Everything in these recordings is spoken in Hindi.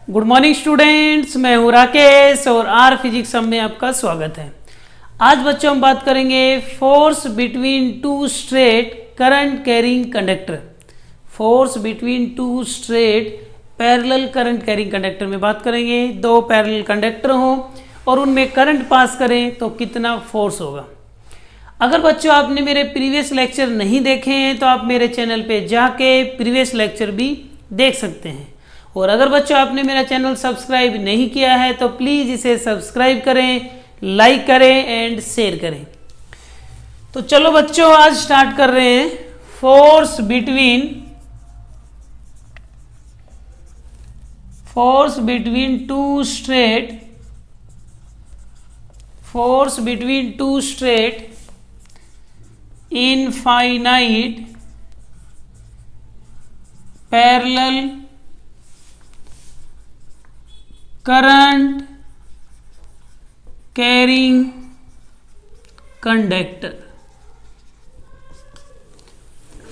गुड मॉर्निंग स्टूडेंट्स, मैं हूं राकेश और आर फिजिक्स में आपका स्वागत है। आज बच्चों हम बात करेंगे force between two straight current carrying conductor. Force between two straight parallel current carrying conductor में बात करेंगे। दो पैरेलल कंडक्टर हो और उनमें करंट पास करें तो कितना फोर्स होगा। अगर बच्चों आपने मेरे प्रीवियस लेक्चर नहीं देखे हैं तो आप मेरे चैनल पे जाके प्रीवियस लेक्चर भी देख सकते हैं। और अगर बच्चों आपने मेरा चैनल सब्सक्राइब नहीं किया है तो प्लीज़ इसे सब्सक्राइब करें, लाइक करें एंड शेयर करें। तो चलो बच्चों आज स्टार्ट कर रहे हैं। Force between two straight infinite parallel current carrying conductor.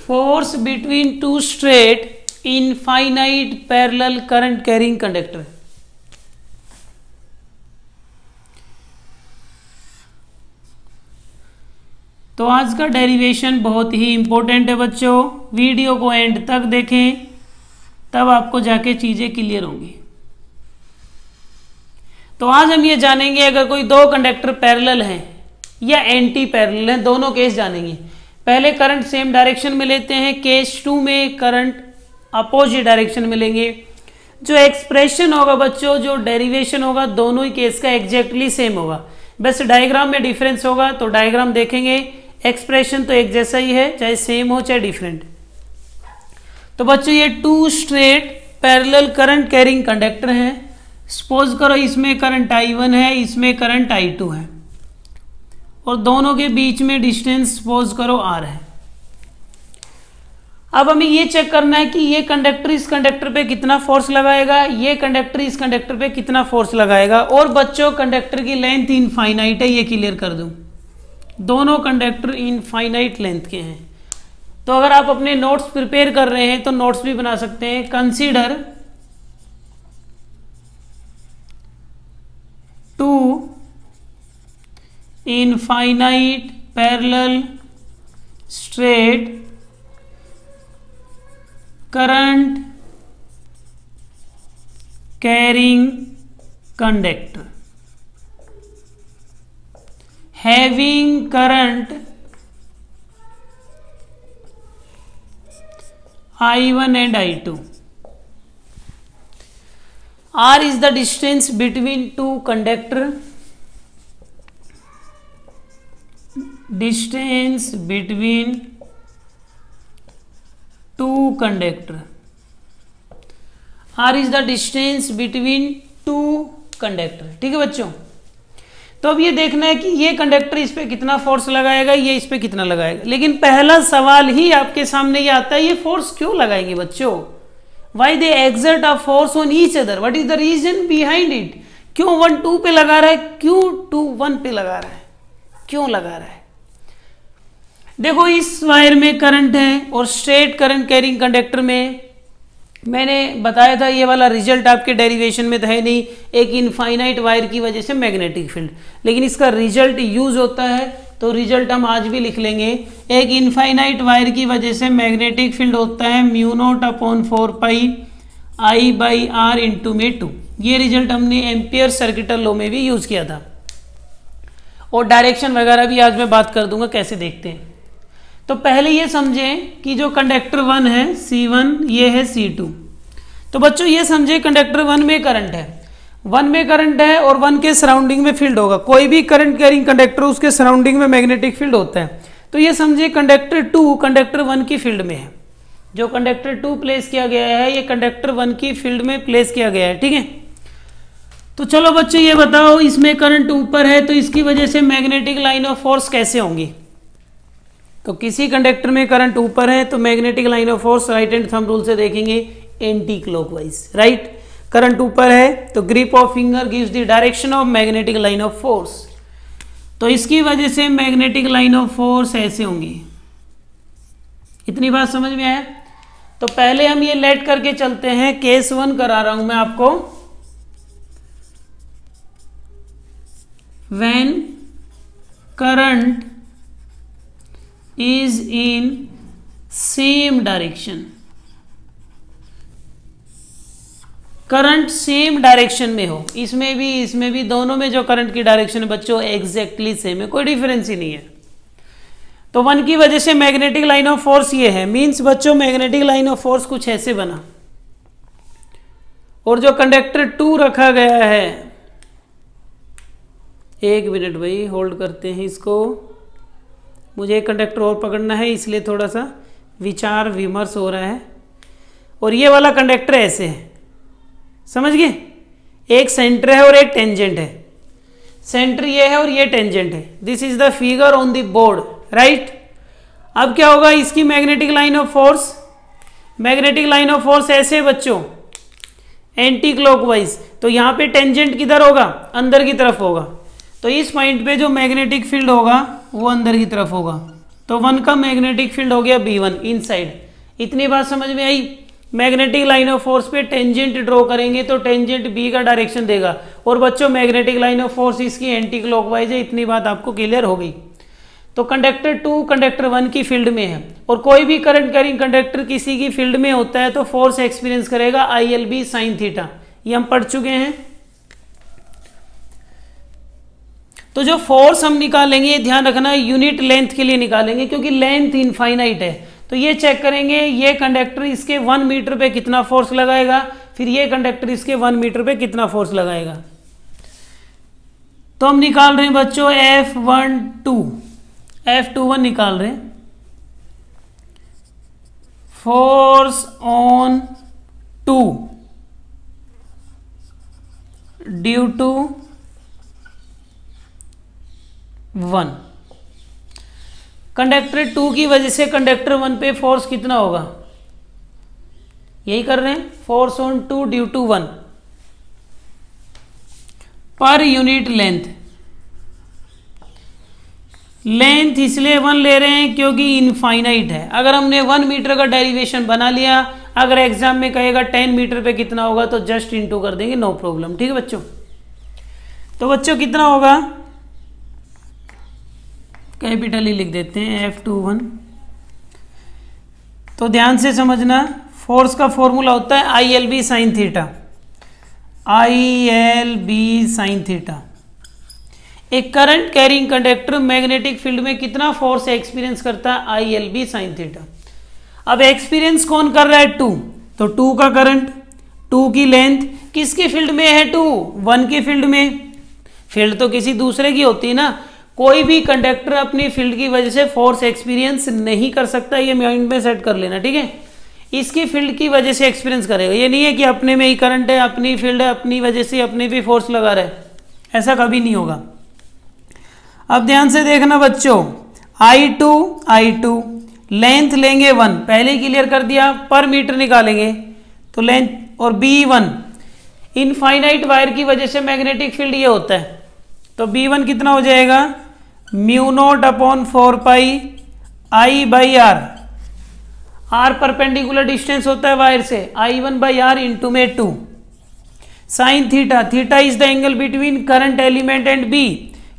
Force between two straight infinite parallel current carrying conductor. तो आज का डेरिवेशन बहुत ही इंपॉर्टेंट है बच्चों, वीडियो को एंड तक देखें तब आपको जाके चीजें क्लियर होंगी। तो आज हम ये जानेंगे अगर कोई दो कंडक्टर पैरेलल हैं या एंटी पैरेलल हैं, दोनों केस जानेंगे। पहले करंट सेम डायरेक्शन में लेते हैं, केस 2 में करंट अपोजिट डायरेक्शन में लेंगे। जो एक्सप्रेशन होगा बच्चों, जो डेरिवेशन होगा, दोनों ही केस का एग्जैक्टली सेम होगा, बस डायग्राम में डिफरेंस होगा। तो डायग्राम देखेंगे, एक्सप्रेशन तो एक जैसा ही है, चाहे सेम हो चाहे डिफरेंट। तो बच्चों ये two straight parallel current carrying conductor है। सपोज करो इसमें करंट I1 है, इसमें करंट I2 है और दोनों के बीच में डिस्टेंस सपोज करो R है। अब हमें ये चेक करना है कि ये कंडक्टर इस कंडक्टर पे कितना फोर्स लगाएगा, ये कंडक्टर इस कंडक्टर पे कितना फोर्स लगाएगा। और बच्चों कंडक्टर की लेंथ इनफाइनाइट है, ये क्लियर कर दूं। दोनों कंडक्टर इनफाइनाइट लेंथ के हैं। तो अगर आप अपने नोट्स प्रिपेयर कर रहे हैं तो नोट्स भी बना सकते हैं। Consider two infinite parallel straight current carrying conductor having current I1 and I2. R is the distance between two conductor. Distance between two conductor. R is the distance between two conductor. ठीक है बच्चों। तो अब ये देखना है कि ये कंडक्टर इस पे कितना फोर्स लगाएगा, ये इस पे कितना लगाएगा। लेकिन पहला सवाल ही आपके सामने ये आता है, ये फोर्स क्यों लगाएंगे बच्चों? Why they exert a force on each other, what is the reason behind it? क्यों 1 2 पे लगा रहा है, क्यों 2 1 पे लगा रहा है, क्यों लगा रहा है? देखो इस वायर में करंट है और स्ट्रेट करंट कैरिंग कंडक्टर में मैंने बताया था, ये वाला रिजल्ट आपके डेरिवेशन में तो है नहीं, एक इनफाइनाइट वायर की वजह से मैग्नेटिक फील्ड, लेकिन इसका रिजल्ट यूज होता है। तो रिजल्ट हम आज भी लिख लेंगे, एक इनफाइनाइट वायर की वजह से मैग्नेटिक फील्ड होता है μ0/4πI/r/2। ये रिजल्ट हमने एम्पियर सर्किटल लॉ में भी यूज किया था और डायरेक्शन वगैरह भी आज मैं बात कर दूंगा कैसे देखते हैं। तो पहले ये समझें कि जो कंडक्टर 1 है C1, ये है C2। तो बच्चों ये समझे कंडक्टर 1 में करंट है, 1 में करंट है और 1 के सराउंडिंग में फील्ड होगा। कोई भी करंट कैरिंग कंडक्टर उसके सराउंडिंग में मैग्नेटिक फील्ड होता है। तो ये समझे कंडक्टर 2 कंडक्टर 1 की फील्ड में है। जो कंडक्टर 2 प्लेस किया गया है ये कंडक्टर 1 की फील्ड में प्लेस किया गया है, ठीक है। तो चलो बच्चों ये बताओ, इसमें करंट ऊपर है तो इसकी वजह से मैग्नेटिक लाइन ऑफ फोर्स कैसे होंगी? तो किसी कंडक्टर में करंट ऊपर है तो magnetic line of force right hand thumb rule से देखेंगे एंटी क्लॉकवाइज, राइट। करंट ऊपर है तो grip of finger gives the direction of magnetic line of force. तो इसकी वजह से मैग्नेटिक लाइन ऑफ फोर्स ऐसे होंगी। इतनी बात समझ में आया? तो पहले हम ये लेट करके चलते हैं, केस 1 करा रहा हूं मैं आपको। When current is in same direction, current same direction में हो, इसमें भी दोनों में जो करंट की डायरेक्शन है बच्चों एग्जैक्टली सेम है, कोई डिफरेंस ही नहीं है। तो 1 की वजह से मैग्नेटिक लाइन ऑफ फोर्स ये है, मींस बच्चों मैग्नेटिक लाइन ऑफ फोर्स कुछ ऐसे बना, और जो कंडक्टर 2 रखा गया है, 1 मिनट भाई होल्ड करते हैं इसको, मुझे एक कंडक्टर और पकड़ना है इसलिए थोड़ा सा विचार विमर्श हो रहा है। और ये वाला कंडक्टर ऐसे है, समझ गए, एक सेंटर है और एक टेंजेंट है, सेंटर ये है और ये टेंजेंट है, this is the figure on the board, right. अब क्या होगा, इसकी magnetic line of force, magnetic line of force ऐसे बच्चों एंटी क्लॉकवाइज, तो यहां पे टेंजेंट किधर होगा, अंदर की तरफ होगा, तो इस पॉइंट पे जो मैग्नेटिक फील्ड होगा वो अंदर की तरफ होगा, तो 1 का मैग्नेटिक फील्ड हो गया B1 इनसाइड। इतनी बात समझ में आई। मैग्नेटिक लाइन ऑफ फोर्स पे टेंजेंट ड्रॉ करेंगे तो टेंजेंट B का डायरेक्शन देगा, और बच्चों मैग्नेटिक लाइन ऑफ फोर्स इसकी एंटी क्लॉकवाइज है, इतनी बात आपको क्लियर हो गई। तो कंडक्टर 2 कंडक्टर 1 की फील्ड में है, और कोई भी करंट कैरिंग कंडक्टर किसी की फील्ड में होता है तो फोर्स एक्सपीरियंस करेगा ILB sin थीटा, ये हम पढ़ चुके हैं। तो जो फोर्स हम निकालेंगे ध्यान रखना यूनिट लेंथ के लिए निकालेंगे, क्योंकि लेंथ इनफाइनाइट है, तो ये चेक करेंगे ये कंडक्टर इसके 1 मीटर पे कितना फोर्स लगाएगा, फिर ये कंडक्टर इसके 1 मीटर पे कितना फोर्स लगाएगा। तो हम निकाल रहे हैं बच्चों F21 निकाल रहे हैं, force on 2 due to 1, conductor 2 की वजह से कंडक्टर 1 पे फोर्स कितना होगा, यही कर रहे हैं, force on 2 due to 1 per unit length. Length इसलिए 1 ले रहे हैं क्योंकि इनफाइनाइट है, अगर हमने 1 मीटर का डेरिवेशन बना लिया, अगर एग्जाम में कहेगा 10 मीटर पे कितना होगा तो जस्ट इनटू कर देंगे, नो प्रॉब्लम, ठीक है बच्चों। तो बच्चों कितना होगा, कैपिटल ही लिख देते हैं F21। तो ध्यान से समझना, फोर्स का फॉर्मूला होता है ILB sin theta, ILB sin theta. एक current carrying conductor magnetic field में कितना फोर्स एक्सपीरियंस करता है, ILB sin थीटा। अब एक्सपीरियंस कौन कर रहा है, 2, तो 2 का करंट, 2 की लेंथ, किसकी फील्ड में है 2, 1 की फील्ड में, फील्ड तो किसी दूसरे की होती है ना, कोई भी कंडक्टर अपनी फील्ड की वजह से फोर्स एक्सपीरियंस नहीं कर सकता, ये माइंड में सेट कर लेना, ठीक है। इसकी फील्ड की वजह से एक्सपीरियंस करेगा, ये नहीं है कि अपने में ही करंट है, अपनी फील्ड है, अपनी वजह से अपने भी फोर्स लगा रहा है, ऐसा कभी नहीं होगा। अब ध्यान से देखना बच्चों, I2 लेंथ लेंगे 1, पहले ही क्लियर कर दिया, पर मीटर निकालेंगे तो लेंथ, और B1 इनफाइनाइट वायर की वजह से मैग्नेटिक फील्ड ये होता है, तो B1 कितना हो जाएगा, μ0/4 पाई I/R, R परपेंडिकुलर डिस्टेंस होता है वायर से, I1/R इंटू में 2 sine theta, theta is the angle between current element and B,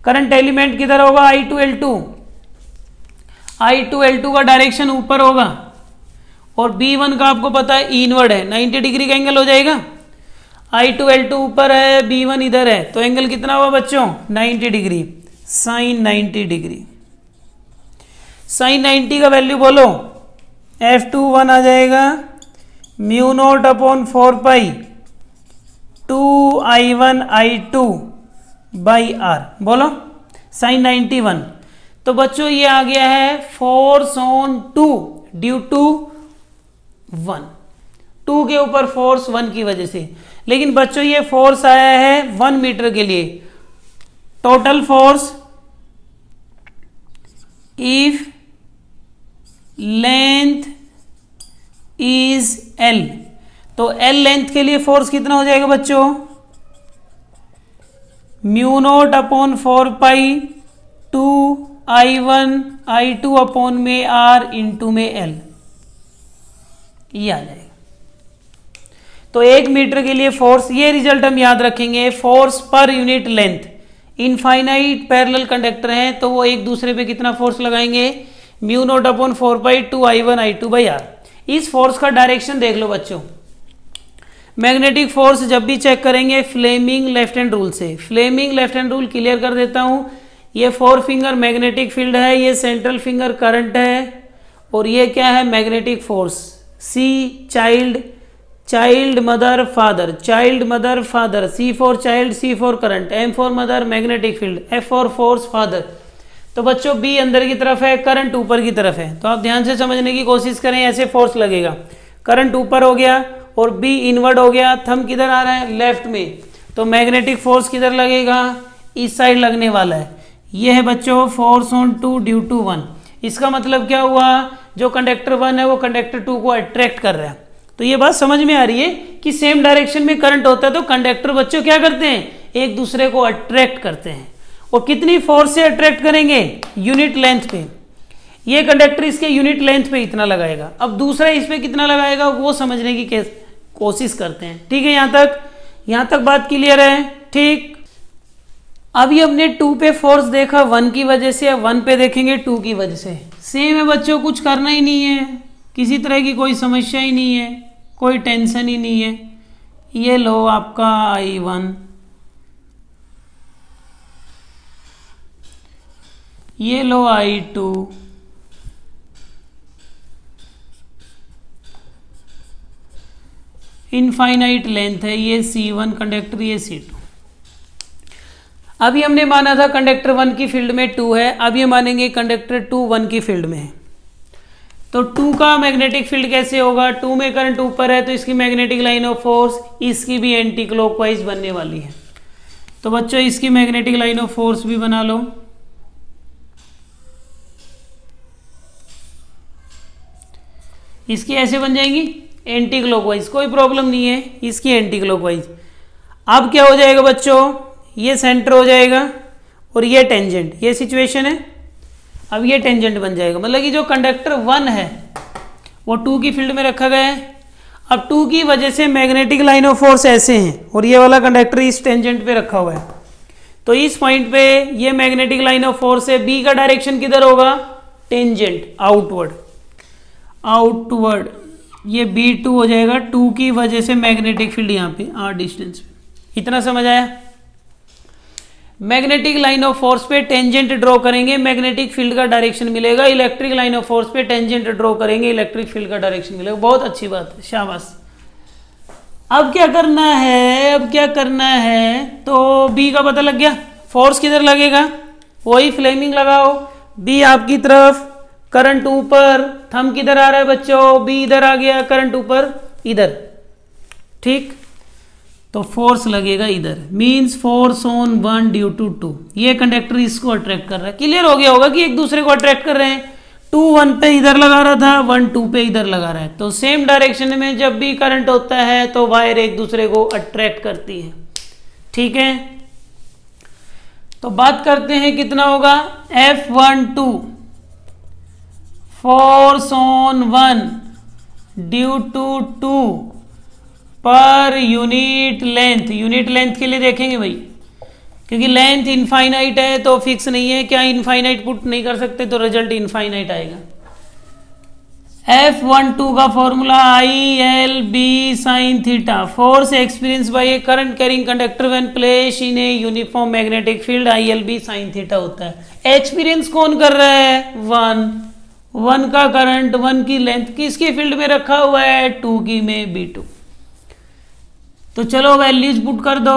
current element किधर होगा, I2L2 का डायरेक्शन ऊपर होगा, और B1 का आपको पता है इनवर्ड है, 90 डिग्री का एंगल हो जाएगा, I2L2 ऊपर है, B1 इधर है, तो एंगल कितना हुआ बच्चों, 90 डिग्री, साइन 90 डिग्री। साइन 90 का वैल्यू बोलो, F21 आ जाएगा μ0/4 पाई 2I1I2/R, बोलो साइन 91। तो बच्चों ये आ गया है फोर्स ऑन 2 ड्यू टू 1, 2 के ऊपर फोर्स 1 की वजह से। लेकिन बच्चों ये फोर्स आया है 1 मीटर के लिए, total force if length is L, तो L लेंथ के लिए फोर्स कितना हो जाएगा बच्चों, μ0/4 पाई 2I1I2/R इंटू में L, ये आ जाएगा। तो 1 मीटर के लिए फोर्स, ये रिजल्ट हम याद रखेंगे, force per unit length infinite parallel conductor हैं तो वो एक दूसरे पे कितना फोर्स लगाएंगे, mu naught upon 4/2 I1 I2/R। इस फोर्स का डायरेक्शन देख लो बच्चों, मैग्नेटिक फोर्स जब भी चेक करेंगे फ्लेमिंग लेफ्ट हैंड रूल से। Fleming left hand rule clear कर देता हूं, ये 4 फिंगर मैग्नेटिक फील्ड है, ये सेंट्रल फिंगर करंट है, और ये क्या है magnetic force. C child, child mother father, child mother father, C for child, C for current, M for mother magnetic field, F for force father. तो बच्चों B अंदर की तरफ है, करंट ऊपर की तरफ है, तो आप ध्यान से समझने की कोशिश करें, ऐसे फोर्स लगेगा, करंट ऊपर हो गया और B इनवर्ड हो गया, थंब किधर आ रहा है लेफ्ट में, तो मैग्नेटिक फोर्स किधर लगेगा, इस साइड लगने वाला है। ये है बच्चों फोर्स ऑन 2 ड्यू टू 1। इसका मतलब क्या हुआ, जो कंडक्टर 1 है वो कंडक्टर 2 को अट्रैक्ट कर रहा है। तो ये बात समझ में आ रही है कि सेम डायरेक्शन में करंट होता है तो कंडक्टर बच्चों क्या करते हैं, एक दूसरे को अट्रैक्ट करते हैं। और कितनी फोर्स से अट्रैक्ट करेंगे, यूनिट लेंथ पे। ये कंडक्टर इसके यूनिट लेंथ पे इतना लगाएगा, अब दूसरा इस पे कितना लगाएगा वो समझने की कोशिश करते हैं। ठीक है, यहां तक बात क्लियर है। ठीक, अभी हमने 2 पे फोर्स देखा 1 की वजह से, अब 1 पे देखेंगे 2 की वजह से। सेम है बच्चों, कुछ करना ही नहीं है, किसी तरह की कोई समस्या ही नहीं है, कोई टेंशन ही नहीं है। ये लो आपका I1, ये लो I2, इनफाइनाइट लेंथ है, ये C1 कंडक्टर, ये C2। अभी हमने माना था कंडक्टर 1 की फील्ड में 2 है, अब ये मानेंगे कंडक्टर 2 1 की फील्ड में है। तो 2 का मैग्नेटिक फील्ड कैसे होगा, 2 में करंट ऊपर है तो इसकी मैग्नेटिक लाइन ऑफ फोर्स इसकी भी एंटी क्लॉकवाइज बनने वाली है। तो बच्चों इसकी मैग्नेटिक लाइन ऑफ फोर्स भी बना लो। इसकी ऐसे बन जाएंगी एंटी क्लॉकवाइज, कोई प्रॉब्लम नहीं है, इसकी एंटी क्लॉकवाइज। अब क्या हो जाएगा बच्चों, ये सेंटर हो जाएगा और ये टेंजेंट, ये सिचुएशन है। अब ये टेंजेंट बन जाएगा, मतलब कि जो कंडक्टर 1 है वो 2 की फील्ड में रखा गया है। अब 2 की वजह से मैग्नेटिक लाइन ऑफ फोर्स ऐसे हैं और ये वाला कंडक्टर इस टेंजेंट पे रखा हुआ है। तो इस पॉइंट पे ये मैग्नेटिक लाइन ऑफ फोर्स है, B का डायरेक्शन किधर होगा, टेंजेंट, आउटवर्ड, आउटवर्ड। ये B2 हो जाएगा, 2 की वजह से मैग्नेटिक फील्ड यहाँ पे R डिस्टेंस पे। इतना समझ आया। मैग्नेटिक लाइन ऑफ फोर्स पे टेंजेंट ड्रॉ करेंगे, मैग्नेटिक फील्ड का डायरेक्शन मिलेगा। इलेक्ट्रिक लाइन ऑफ फोर्स पे टेंजेंट ड्रॉ करेंगे, इलेक्ट्रिक फील्ड का डायरेक्शन मिलेगा। बहुत अच्छी बात है, शाबाश। अब क्या करना है, अब क्या करना है, तो B का पता लग गया, फोर्स किधर लगेगा, वही फ्लेमिंग लगाओ। B आपकी तरफ, करंट ऊपर, थंब किधर आ रहा है बच्चों, B इधर आ गया, करंट ऊपर इधर। ठीक, तो फोर्स लगेगा इधर, means force on 1 due to 2। ये कंडक्टर इसको अट्रैक्ट कर रहा है। क्लियर हो गया होगा कि एक दूसरे को अट्रैक्ट कर रहे हैं। 2 1 पे इधर लगा रहा था, 1 2 पे इधर लगा रहा है। तो सेम डायरेक्शन में जब भी करंट होता है तो वायर एक दूसरे को अट्रैक्ट करती है। ठीक है, तो बात करते हैं कितना होगा, F12 force on 1 due to 2 per unit length. Unit length के लिए देखेंगे भाई, क्योंकि लेंथ इनफाइनाइट है तो फिक्स नहीं है, क्या इनफाइनाइट पुट नहीं कर सकते तो रिजल्ट इनफाइनाइट आएगा। F12 का formula ILB sin theta, force experience by A current carrying conductor when placed in a uniform magnetic field ILB sin theta होता है। एक्सपीरियंस कौन कर रहा है, 1 का करंट, 1 की लेंथ किसके फील्ड में रखा हुआ है, 2 की में, B2। तो चलो वैल्यूज पुट कर दो।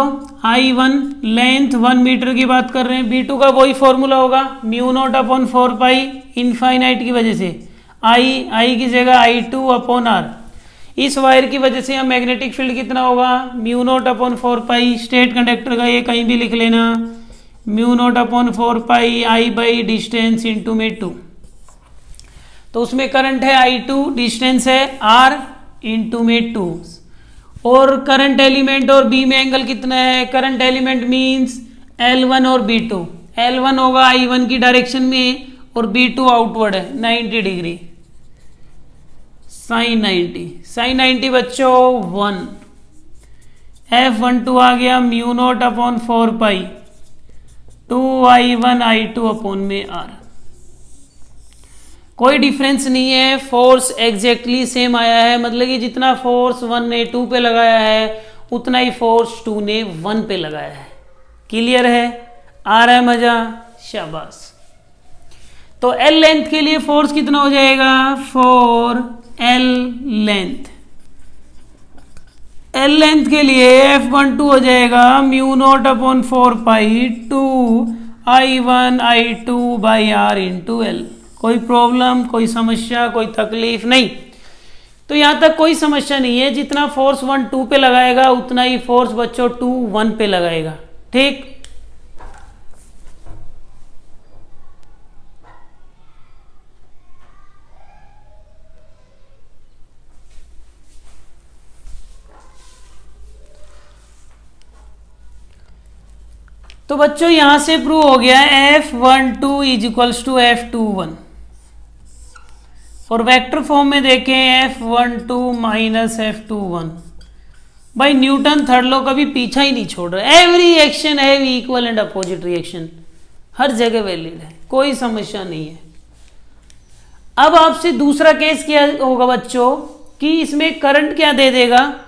I1 लेंथ 1 मीटर की बात कर रहे हैं, B2 का वही फॉर्मूला होगा, म्यू नॉट अपॉन 4 पाई, इनफाइनाइट की वजह से I की जगह I2 अपॉन R। इस वायर की वजह से यहाँ मैग्नेटिक फील्ड कितना होगा, म्यू नॉट अपॉन 4 पाई। स्टेट कंडक्टर का ये कहीं भी लिख लेना, mu naught upon 4 pi I by distance into में 2। तो उसमें करंट है I2, डिस्टेंस है R इंटू में 2, और करंट एलिमेंट और B में एंगल कितना है, करंट एलिमेंट मींस L1 और B2। L1 होगा I1 की डायरेक्शन में और B2 आउटवर्ड है 90 डिग्री, साइन 90, साइन 90 बच्चों 1। F12 आ गया म्यू नॉट अपॉन 4 पाई 2I1I2 अपॉन में R। कोई डिफरेंस नहीं है, फोर्स एग्जैक्टली सेम आया है, मतलब कि जितना फोर्स 1 ने 2 पे लगाया है उतना ही फोर्स 2 ने 1 पे लगाया है। क्लियर है? आ रहा है मजा? शाबाश। तो L लेंथ के लिए फोर्स कितना हो जाएगा? फॉर L लेंथ के लिए F12 हो जाएगा म्यू नॉट अपॉन 4 पाई 2I1I2/R इंटू L। कोई प्रॉब्लम, कोई समस्या, कोई तकलीफ नहीं? तो यहां तक कोई समस्या नहीं है। जितना फोर्स 1 2 पे लगाएगा उतना ही फोर्स बच्चों 2 1 पे लगाएगा। ठीक? तो बच्चों यहां से प्रूव हो गया F12 is equals to F21। और वेक्टर फॉर्म में देखें F12 माइनस F21। भाई न्यूटन थर्ड लॉ कभी पीछा ही नहीं छोड़ रहा। Every action have equal and opposite reaction, हर जगह वैलिड है, कोई समस्या नहीं है। अब आपसे दूसरा केस क्या होगा बच्चों कि इसमें करंट क्या दे देगा?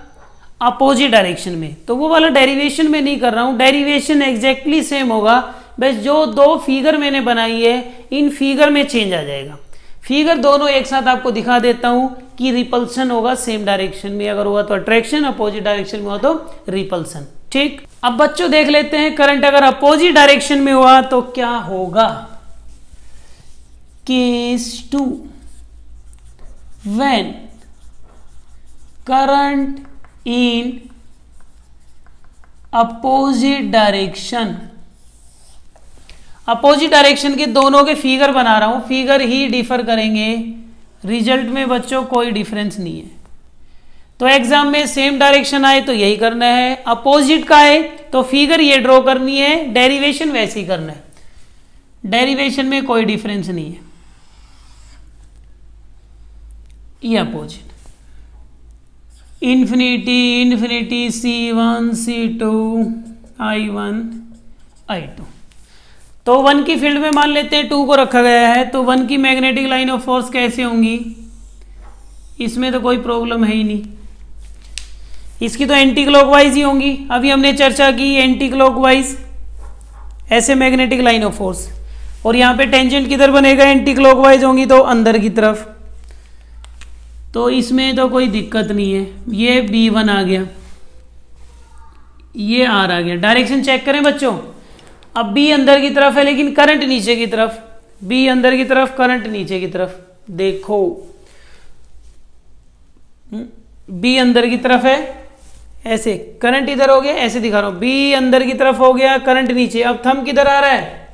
अपोजिट डायरेक्शन में। तो वो वाला डेरिवेशन में नहीं कर रहा हूं, डेरिवेशन एग्जैक्टली सेम होगा, बस जो दो फिगर मैंने बनाई है इन फिगर में चेंज आ जाएगा। फिगर दोनों एक साथ आपको दिखा देता हूं कि रिपल्सन होगा सेम डायरेक्शन में अगर हुआ तो अट्रैक्शन, अपोजिट डायरेक्शन में हुआ तो रिपल्सन। ठीक? अब बच्चों देख लेते हैं करंट अगर अपोजिट डायरेक्शन में हुआ तो क्या होगा। Case 2 when current in opposite direction, opposite direction के दोनों के फिगर बना रहा हूं, फिगर ही डिफर करेंगे, रिजल्ट में बच्चों कोई डिफरेंस नहीं है। तो एग्जाम में सेम डायरेक्शन आए तो यही करना है, अपोजिट का आए तो फिगर ये ड्रॉ करनी है, डेरिवेशन वैसे ही करना है, डेरिवेशन में कोई डिफरेंस नहीं है। ये opposite infinity C1 C2 I1 I2। तो 1 की फील्ड में मान लेते हैं 2 को रखा गया है, तो 1 की मैग्नेटिक लाइन ऑफ फोर्स कैसे होंगी? इसमें तो कोई प्रॉब्लम है ही नहीं, इसकी तो एंटी क्लॉकवाइज ही होंगी। अभी हमने चर्चा की एंटी क्लॉकवाइज, ऐसे मैग्नेटिक लाइन ऑफ फोर्स, और यहां पे टेंजेंट किधर बनेगा? एंटी क्लॉकवाइज होंगी तो अंदर की तरफ। तो इसमें तो कोई दिक्कत नहीं है। ये B1 आ गया, ये R आ गया। डायरेक्शन चेक करें बच्चों। अब B अंदर की तरफ है लेकिन करंट नीचे की तरफ, B अंदर की तरफ, करंट नीचे की तरफ। देखो B अंदर की तरफ है, ऐसे करंट इधर हो गया, ऐसे दिखा रहा हूं, B अंदर की तरफ हो गया, करंट नीचे। अब थंब किधर आ रहा है?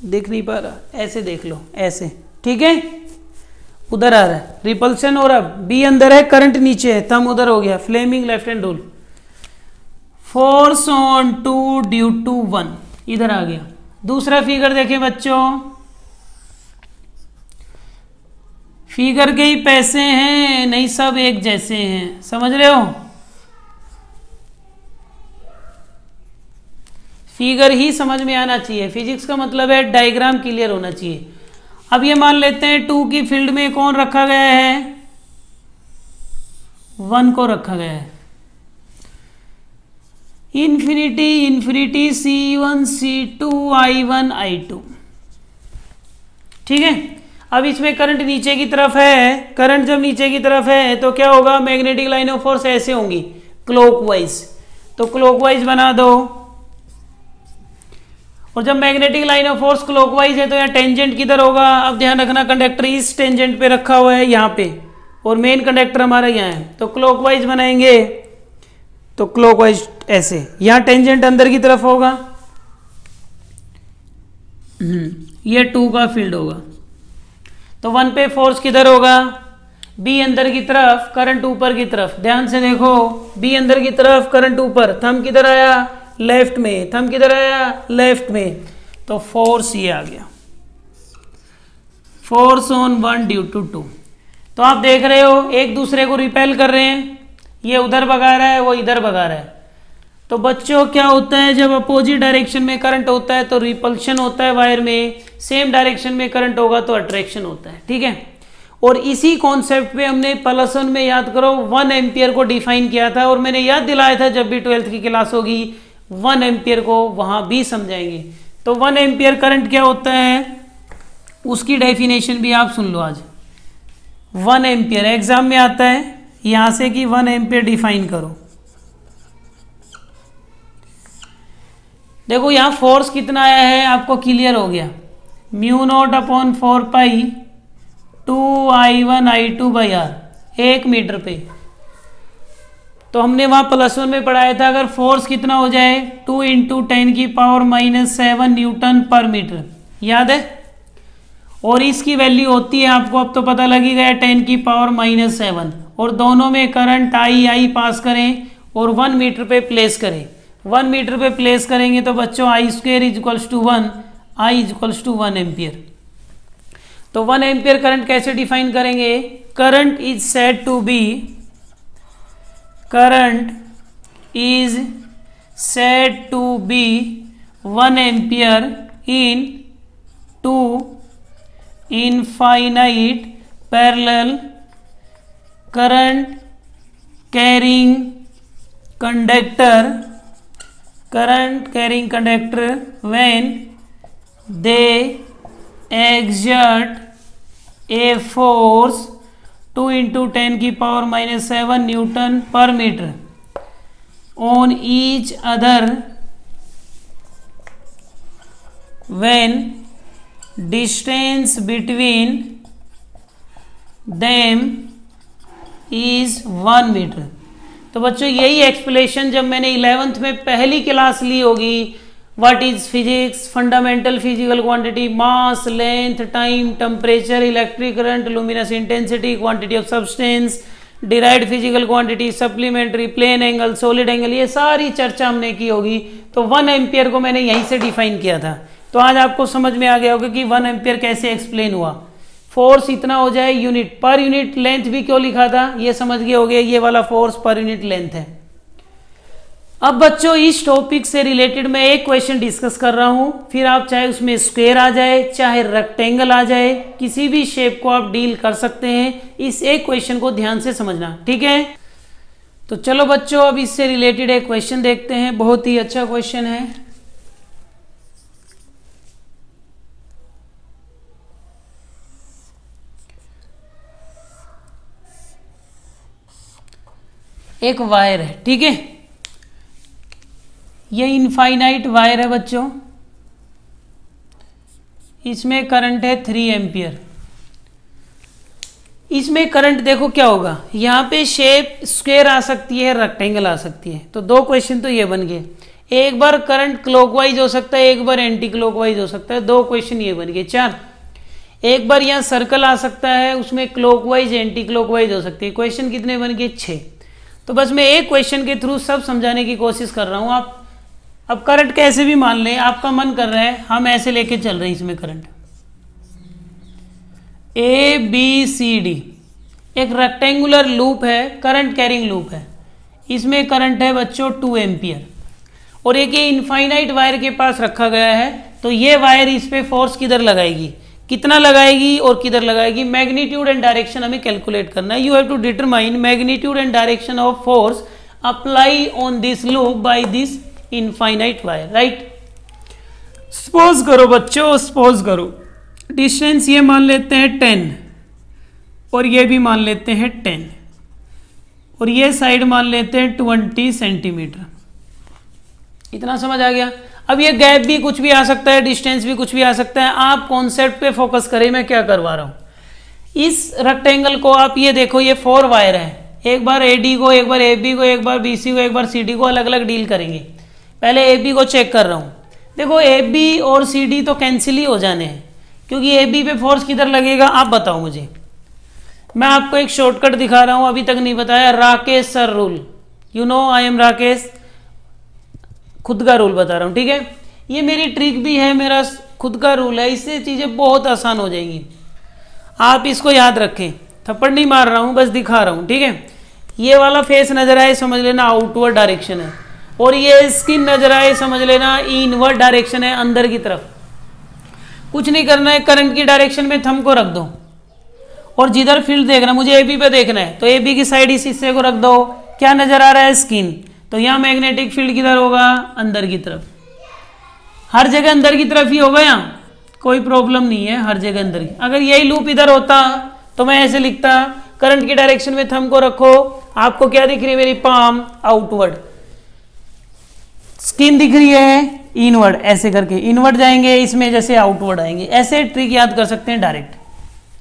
दिख नहीं पा रहा, ऐसे देख लो, ऐसे। ठीक है, उधर आ रहा है, रिपल्सन हो रहा है, B अंदर है, करंट नीचे है, थंब उधर हो गया। Fleming left hand rule, force on 2 due to 1 इधर आ गया। दूसरा फिगर देखें बच्चों, फिगर के ही पैसे हैं, नहीं सब एक जैसे हैं, समझ रहे हो? फिगर ही समझ में आना चाहिए, फिजिक्स का मतलब है डायग्राम क्लियर होना चाहिए। अब ये मान लेते हैं 2 की फील्ड में कौन रखा गया है? 1 को रखा गया है। Infinity C1 C2 I1 I2। ठीक है, अब इसमें करंट नीचे की तरफ है, करंट जब नीचे की तरफ है तो क्या होगा? मैग्नेटिक लाइन ऑफ फोर्स ऐसे होंगी, क्लॉकवाइज। तो क्लॉकवाइज बना दो, और जब magnetic line of force clockwise है तो यहाँ टेंजेंट किधर होगा? अब ध्यान रखना, कंडक्टर इस टेंजेंट पे रखा हुआ है यहाँ पे, और मेन कंडक्टर हमारा यहाँ है, तो क्लॉकवाइज बनाएंगे तो क्लॉकवाइज ऐसे, यहाँ टेंजेंट अंदर की तरफ होगा, ये 2 का फील्ड होगा। तो 1 पे फोर्स किधर होगा? B अंदर की तरफ, करंट ऊपर की तरफ। ध्यान से देखो, B अंदर की तरफ, करंट ऊपर, थंब किधर आया? लेफ्ट में, थंब किधर आया? लेफ्ट में। तो फोर्स ये आ गया, फोर्स ऑन 1 ड्यू टू 2। तो आप देख रहे हो एक दूसरे को रिपेल कर रहे हैं, ये उधर भगा रहा है, वो इधर भगा रहा है। तो बच्चों क्या होता है, जब अपोजिट डायरेक्शन में करंट होता है तो रिपल्शन होता है वायर में, सेम डायरेक्शन में करंट होगा तो अट्रैक्शन होता है। ठीक है, और इसी कॉन्सेप्ट पे हमने प्लस वन में याद करो 1 एम्पियर को डिफाइन किया था, और मैंने याद दिलाया था जब भी 12th की क्लास होगी 1 एम्पियर को वहां भी समझाएंगे। तो 1 एम्पियर करंट क्या होता है उसकी डेफिनेशन भी आप सुन लो आज। 1 एम्पियर एग्जाम में आता है यहां से कि 1 एम्पियर डिफाइन करो। देखो यहां फोर्स कितना आया है आपको क्लियर हो गया, μ0/4 2I1I2/r 1 मीटर पे। तो हमने वहां प्लस वन में पढ़ाया था अगर फोर्स कितना हो जाए 2 × 10⁻⁷ न्यूटन पर मीटर, याद है। और इसकी वैल्यू होती है आपको अब तो पता लग ही गया 10⁻⁷, और दोनों में करंट I पास करें और 1 मीटर पे प्लेस करें। 1 मीटर पे प्लेस करेंगे तो बच्चों I² = 1, I = 1 एम्पियर। तो 1 एम्पियर करंट कैसे डिफाइन करेंगे, current is said to be 1 ampere in 2 infinite parallel current carrying conductor when they exert a force 2 × 10⁻⁷ Newton per meter on each other when distance between them is 1 metre. तो बच्चों यही एक्सप्लेनेशन जब मैंने 11th में पहली क्लास ली होगी, what is physics, fundamental physical quantity, mass, length, time, temperature, electric current, luminous intensity, quantity of substance, derived physical quantity, supplementary, plane angle, solid angle, ये सारी चर्चा हमने की होगी। तो 1 एम्पियर को मैंने यहीं से डिफाइन किया था। तो आज आपको समझ में आ गया होगा कि 1 एम्पियर कैसे एक्सप्लेन हुआ। फोर्स इतना हो जाए यूनिट, पर यूनिट लेंथ भी क्यों लिखा था ये समझ गए होगे, ये वाला फोर्स पर यूनिट लेंथ है। अब बच्चों इस टॉपिक से रिलेटेड मैं एक क्वेश्चन डिस्कस कर रहा हूं, फिर आप चाहे उसमें स्क्वायर आ जाए चाहे रेक्टेंगल आ जाए, किसी भी शेप को आप डील कर सकते हैं। इस एक क्वेश्चन को ध्यान से समझना, ठीक है। तो चलो बच्चों अब इससे रिलेटेड एक क्वेश्चन देखते हैं, बहुत ही अच्छा क्वेश्चन है। एक वायर है, ठीक है, ये इनफाइनाइट वायर है बच्चों, इसमें करंट है 3 एम्पियर। इसमें करंट देखो क्या होगा, यहां पे शेप स्क्वायर आ सकती है, रेक्टेंगल आ सकती है। तो 2 क्वेश्चन तो ये बन गए, एक बार करंट क्लॉकवाइज हो सकता है, एक बार एंटी क्लॉकवाइज हो सकता है, 2 क्वेश्चन ये बन गए। 4, एक बार यहां सर्कल आ सकता है, उसमें क्लॉकवाइज एंटी क्लॉकवाइज हो सकती है। क्वेश्चन कितने बन गए? 6। तो बस मैं एक क्वेश्चन के थ्रू सब समझाने की कोशिश कर रहा हूं। आप अब करंट कैसे भी मान लें, आपका मन कर रहा है हम ऐसे लेके चल रहे हैं, इसमें करंट ABCD एक रेक्टेंगुलर लूप है, करंट कैरिंग लूप है, इसमें करंट है बच्चों 2 एम्पियर, और एक ये इनफाइनाइट वायर के पास रखा गया है। तो ये वायर इस पे फोर्स किधर लगाएगी, कितना लगाएगी और किधर लगाएगी, मैग्नीट्यूड एंड डायरेक्शन हमें कैलकुलेट करना है। You have to determine magnitude and direction of force apply on this loop by this infinite wire, right. Suppose करो बच्चों, सपोज करो डिस्टेंस ये मान लेते हैं 10 और ये भी मान लेते हैं 10 और ये साइड मान लेते हैं 20 सेंटीमीटर। इतना समझ आ गया। अब ये गैप भी कुछ भी आ सकता है, डिस्टेंस भी कुछ भी आ सकता है, आप कॉन्सेप्ट पे फोकस करें मैं क्या करवा रहा हूं। इस रेक्टेंगल को आप ये देखो, ये 4 वायर है, एक बार AD को, एक बार AB को, एक बार BC को, एक बार CD को अलग अलग डील करेंगे। पहले AB को चेक कर रहा हूं, देखो AB और CD तो कैंसिल ही हो जाने हैं, क्योंकि AB पे फोर्स किधर लगेगा आप बताओ मुझे। मैं आपको एक शॉर्टकट दिखा रहा हूं, अभी तक नहीं बताया, Rakesh sir rule, you know I am Rakesh, खुद का रूल बता रहा हूं, ठीक है। ये मेरी ट्रिक भी है, मेरा खुद का रूल है, इससे चीजें बहुत आसान हो जाएंगी, आप इसको याद रखें। थप्पड़ नहीं मार रहा हूं, बस दिखा रहा हूं, ठीक है। ये वाला फेस नजर आए समझ लेना आउटवर्ड डायरेक्शन है। और ये स्किन नजर आए समझ लेना इनवर्ड डायरेक्शन है, अंदर की तरफ। कुछ नहीं करना है, करंट की डायरेक्शन में थंब को रख दो और जिधर फील्ड देखना, मुझे एबी पे देखना है तो एबी की साइड इस हिस्से को रख दो। क्या नजर आ रहा है? स्किन। तो यहाँ मैग्नेटिक फील्ड किधर होगा? अंदर की तरफ। हर जगह अंदर की तरफ ही होगा, यहाँ कोई प्रॉब्लम नहीं है, हर जगह अंदर की। अगर यही लूप इधर होता तो मैं ऐसे लिखता, करंट की डायरेक्शन में थंब को रखो, आपको क्या दिख रही है? मेरी पाम आउटवर्ड, स्किन दिख रही है इनवर्ड, ऐसे करके इनवर्ड जाएंगे, इसमें जैसे आउटवर्ड आएंगे। ऐसे ट्रिक याद कर सकते हैं डायरेक्ट,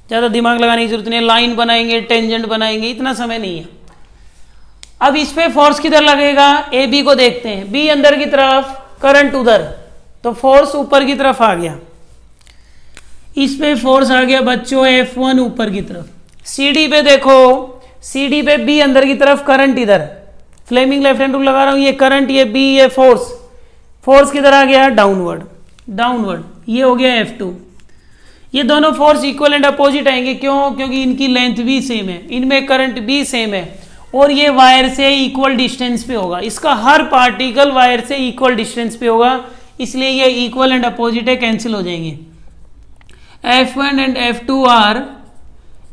ज्यादा दिमाग लगाने की जरूरत नहीं है। लाइन बनाएंगे, टेंजेंट बनाएंगे, इतना समय नहीं है। अब इस पे फोर्स किधर लगेगा? ए बी को देखते हैं, बी अंदर की तरफ, करंट उधर, तो फोर्स ऊपर की तरफ आ गया। इस पे फोर्स आ गया बच्चों F1 ऊपर की तरफ। CD पे देखो, CD पे B अंदर की तरफ, करंट इधर, फ्लेमिंग लेफ्ट हैंड रूल लगा रहा हूं, ये करंट, ये B, ये फोर्स, फोर्स किधर आ गया? Downward, downward. ये हो गया F2। ये दोनों फोर्स इक्वल एंड अपोजिट आएंगे, क्यों? क्योंकि इनकी लेंथ भी सेम है, इनमें करंट भी सेम है, और ये वायर से इक्वल डिस्टेंस पे होगा। इसका हर पार्टिकल वायर से इक्वल डिस्टेंस पे होगा, इसलिए ये इक्वल एंड अपोजिट है, कैंसिल हो जाएंगे। F1 and F2 are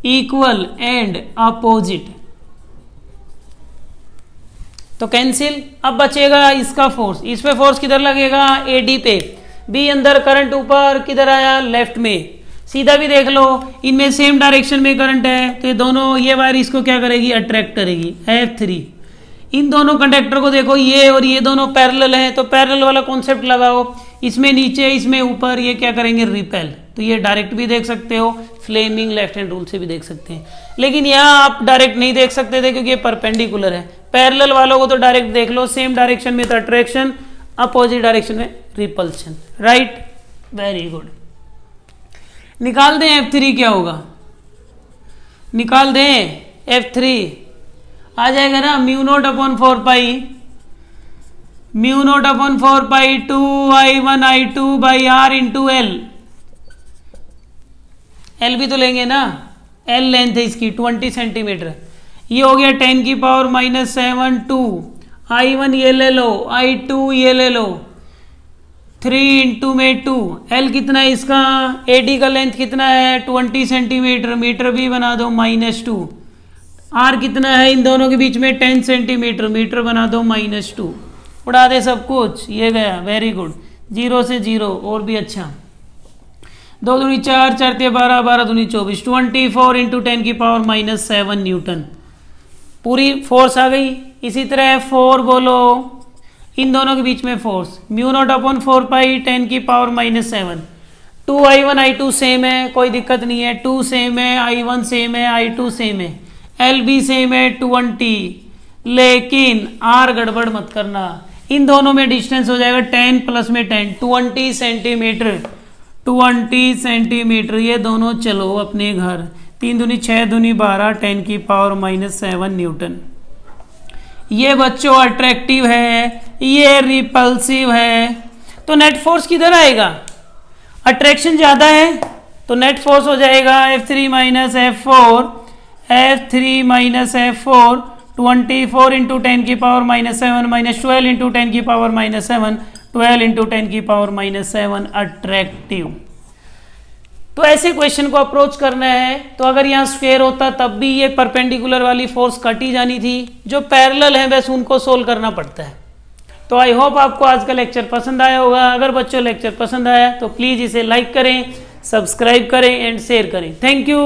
equal and opposite, तो कैंसिल। अब बचेगा इसका फोर्स, इस पे फोर्स किधर लगेगा? AD पे। B अंदर, करंट ऊपर, किधर आया? लेफ्ट में। सीधा भी देख लो, इनमें सेम डायरेक्शन में करंट है, तो ये दोनों, ये वायर इसको क्या करेगी? अट्रैक्ट करेगी। F3। इन दोनों कंडक्टर को देखो, ये और ये दोनों पैरेलल हैं, तो पैरेलल वाला कॉन्सेप्ट लगाओ, इसमें नीचे, इसमें ऊपर, ये क्या करेंगे? रिपेल। तो ये डायरेक्ट भी देख सकते हो, फ्लेमिंग लेफ्ट हैंड रूल से भी देख सकते हैं, लेकिन यहाँ आप डायरेक्ट नहीं देख सकते थे क्योंकि ये परपेंडिकुलर है। पैरेलल वालों को तो डायरेक्ट देख लो, सेम डायरेक्शन में तो अट्रैक्शन, अपोजिट डायरेक्शन में रिपल्शन। Right, very good. निकाल दें F3 क्या होगा? निकाल दें F3, आ जाएगा ना mu naught upon 4 pi, mu naught upon 4 pi 2I1I2 by R into L. L भी तो लेंगे ना, एल लेंथ है इसकी 20 सेंटीमीटर। ये हो गया 10 की पावर -7 2, I1 ये ले लो, I2 ये ले लो, 3 इंटू में 2। एल कितना है इसका? AD का लेंथ कितना है? 20 सेंटीमीटर, मीटर भी बना दो -2। आर कितना है इन दोनों के बीच में? 10 सेंटीमीटर, मीटर बना दो -2। उड़ा दे सब कुछ, ये गया, वेरी गुड। 0 से 0, और भी अच्छा। 2 दूनी 4, 4 तिया 12, 12 दूनी 24, 24 इंटू 10 की पावर -7 न्यूटन। पूरी फोर्स आ गई। इसी तरह 4 बोलो, इन दोनों के बीच में फोर्स, म्यू नॉट अपॉन 4 पाई 10 की पावर -7। 2I1I2 सेम है, कोई दिक्कत नहीं है, 2 सेम है, I1 सेम है, I2 सेम है, एल भी सेम है 20, लेकिन आर गड़बड़ मत करना। इन दोनों में डिस्टेंस हो जाएगा 10 प्लस में 10, 20 सेंटीमीटर, 20 सेंटीमीटर। ये दोनों चलो अपने घर। 3 दूनी 6 दूनी 12, 10 की पावर -7 न्यूटन। ये बच्चों अट्रैक्टिव है, ये रिपल्सिव है, तो नेट फोर्स किधर आएगा? अट्रैक्शन ज्यादा है तो नेट फोर्स हो जाएगा F3 minus F4, F3 minus F4, 24 into 10 की पावर -7 माइनस 12 इंटू 10 की पावर -7, 12 इंटू 10 की पावर -7 अट्रैक्टिव। तो ऐसे क्वेश्चन को अप्रोच करना है। तो अगर यहाँ स्क्वायर होता तब भी ये परपेंडिकुलर वाली फोर्स कटी जानी थी, जो पैरेलल है बस उनको सोल्व करना पड़ता है। तो आई होप आपको आज का लेक्चर पसंद आया होगा। अगर बच्चों लेक्चर पसंद आया तो प्लीज इसे लाइक करें, सब्सक्राइब करें एंड शेयर करें। Thank you.